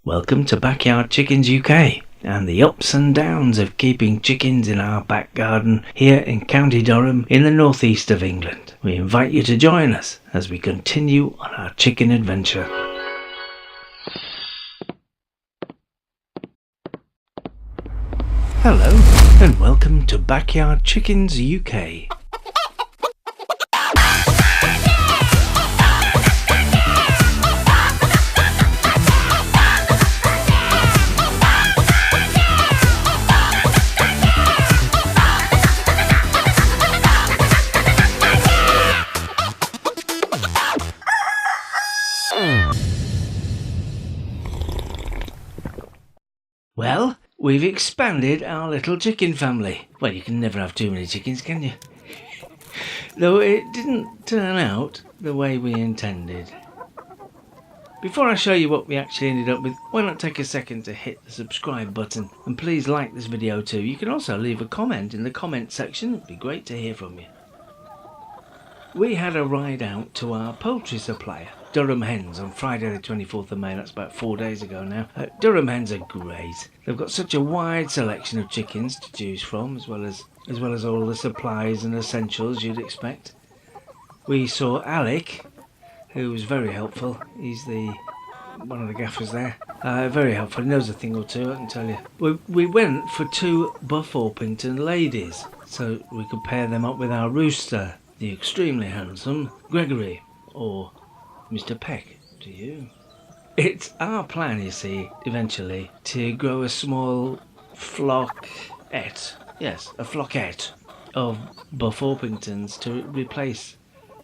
Welcome to Backyard Chickens UK and the ups and downs of keeping chickens in our back garden here in County Durham in the northeast of England. We invite you to join us as we continue on our chicken adventure. Hello and welcome to Backyard Chickens UK. Well, we've expanded our little chicken family. Well, you can never have too many chickens, can you? Though it didn't turn out the way we intended. Before I show you what we actually ended up with, why not take a second to hit the subscribe button, and please like this video too. You can also leave a comment in the comment section. It'd be great to hear from you. We had a ride out to our poultry supplier, Durham Hens, on Friday the 24th of May. That's about 4 days ago now. Durham Hens are great. They've got such a wide selection of chickens to choose from, as well as all the supplies and essentials you'd expect. We saw Alec, who was very helpful. He's one of the gaffers there. Very helpful. He knows a thing or two, I can tell you. We went for 2 buff Orpington ladies, so we could pair them up with our rooster, the extremely handsome Gregory, or Mr. Peck to you. It's our plan, you see, eventually, to grow a small flockette. Yes, a flockette of buff Orpingtons to replace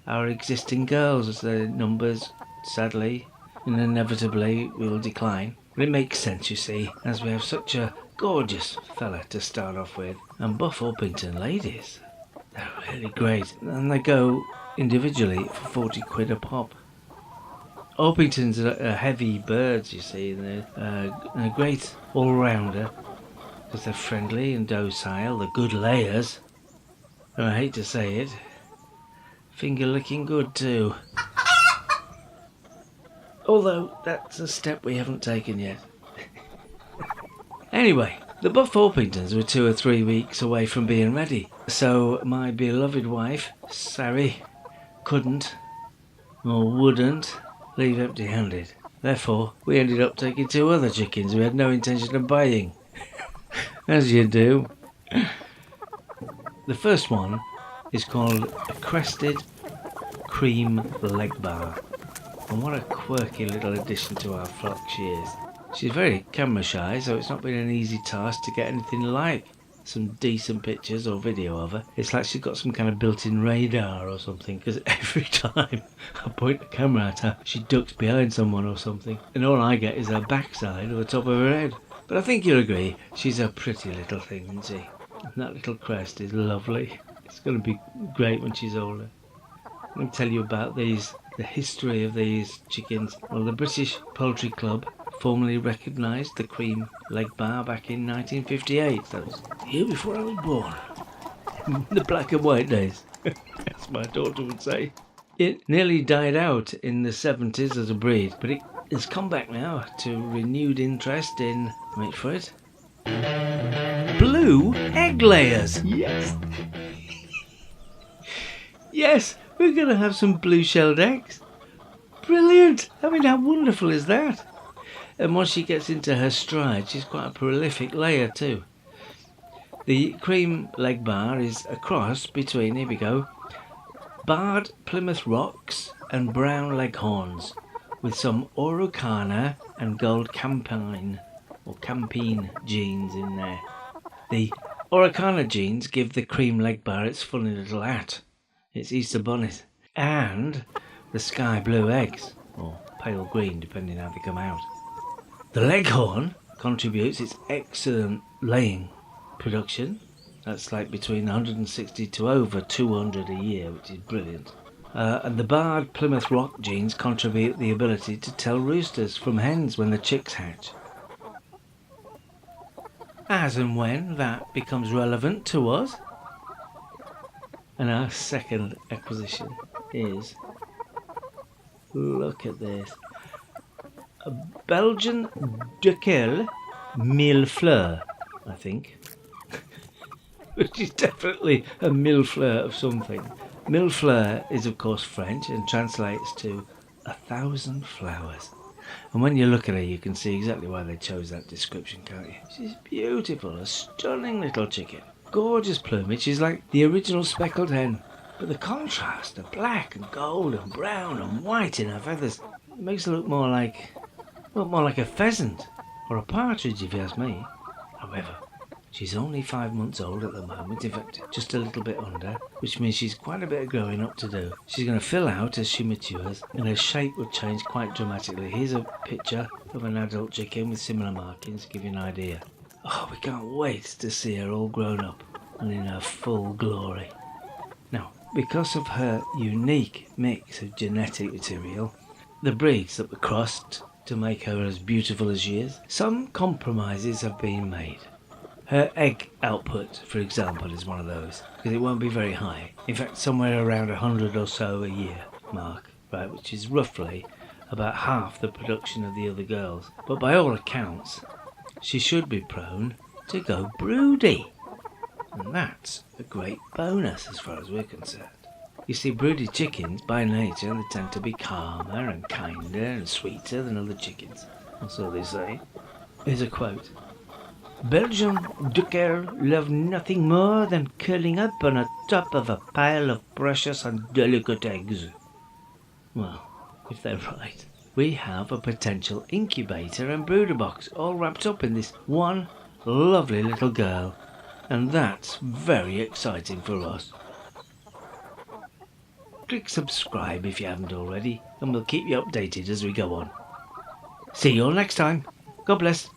our existing girls, as their numbers, sadly and inevitably, will decline. But it makes sense, you see, as we have such a gorgeous fella to start off with, and buff Orpington ladies. They're really great, and they go individually for 40 quid a pop. Orpingtons are heavy birds, you see, and they're a great all-rounder because they're friendly and docile. They're good layers, and I hate to say it, finger-licking good too. Although that's a step we haven't taken yet. Anyway, the buff Orpingtons were 2 or 3 weeks away from being ready, so my beloved wife, Sarrie, couldn't or wouldn't leave empty-handed. Therefore, we ended up taking 2 other chickens we had no intention of buying. As you do. The first one is called a crested cream leg bar. And what a quirky little addition to our flock she is. She's very camera shy, so it's not been an easy task to get anything like some decent pictures or video of her. It's like she's got some kind of built-in radar or something, because every time I point the camera at her, she ducks behind someone or something, and all I get is her backside or the top of her head. But I think you'll agree, she's a pretty little thing, isn't she? And that little crest is lovely. It's going to be great when she's older. Let me tell you about the history of these chickens. Well, the British Poultry Club formally recognised the cream leg bar back in 1958. That was the year before I was born. The black and white days, as my daughter would say. It nearly died out in the 70s as a breed, but it has come back now to renewed interest in, wait for it, blue egg layers. Yes. Yes, we're going to have some blue-shelled eggs. Brilliant! I mean, how wonderful is that? And once she gets into her stride, she's quite a prolific layer too. The cream leg bar is a cross between, here we go, barred Plymouth Rocks and brown Leghorns, with some Orpington and gold Campine genes in there. The Orpington genes give the cream leg bar its funny little hat, its Easter bonnet, and the sky blue eggs, or pale green depending how they come out. The Leghorn contributes its excellent laying production. That's like between 160 to over 200 a year, which is brilliant. And the barred Plymouth Rock genes contribute the ability to tell roosters from hens when the chicks hatch. As and when that becomes relevant to us. And our second acquisition is, look at this, a Belgian Jackal Millefleur, I think. Which is definitely a millefleur of something. Millefleur is of course French and translates to 1,000 flowers. And when you look at her you can see exactly why they chose that description, can't you? She's beautiful, a stunning little chicken. Gorgeous plumage, she's like the original speckled hen. But the contrast of black and gold and brown and white in her feathers makes her look more like a pheasant or a partridge if you ask me. However, she's only 5 months old at the moment, in fact just a little bit under, which means she's quite a bit of growing up to do. She's going to fill out as she matures and her shape will change quite dramatically. Here's a picture of an adult chicken with similar markings to give you an idea. Oh, we can't wait to see her all grown up and in her full glory. Now, because of her unique mix of genetic material, the breeds that were crossed to make her as beautiful as she is, some compromises have been made. Her egg output, for example, is one of those, because it won't be very high. In fact, somewhere around 100 or so a year mark, right, which is roughly about half the production of the other girls. But by all accounts, she should be prone to go broody. And that's a great bonus as far as we're concerned. You see, broody chickens, by nature, they tend to be calmer and kinder and sweeter than other chickens. Or so they say. Here's a quote. Belgian Jackal love nothing more than curling up on the top of a pile of precious and delicate eggs. Well, if they're right, we have a potential incubator and brooder box all wrapped up in this one lovely little girl. And that's very exciting for us. Click subscribe if you haven't already, and we'll keep you updated as we go on. See you all next time. God bless.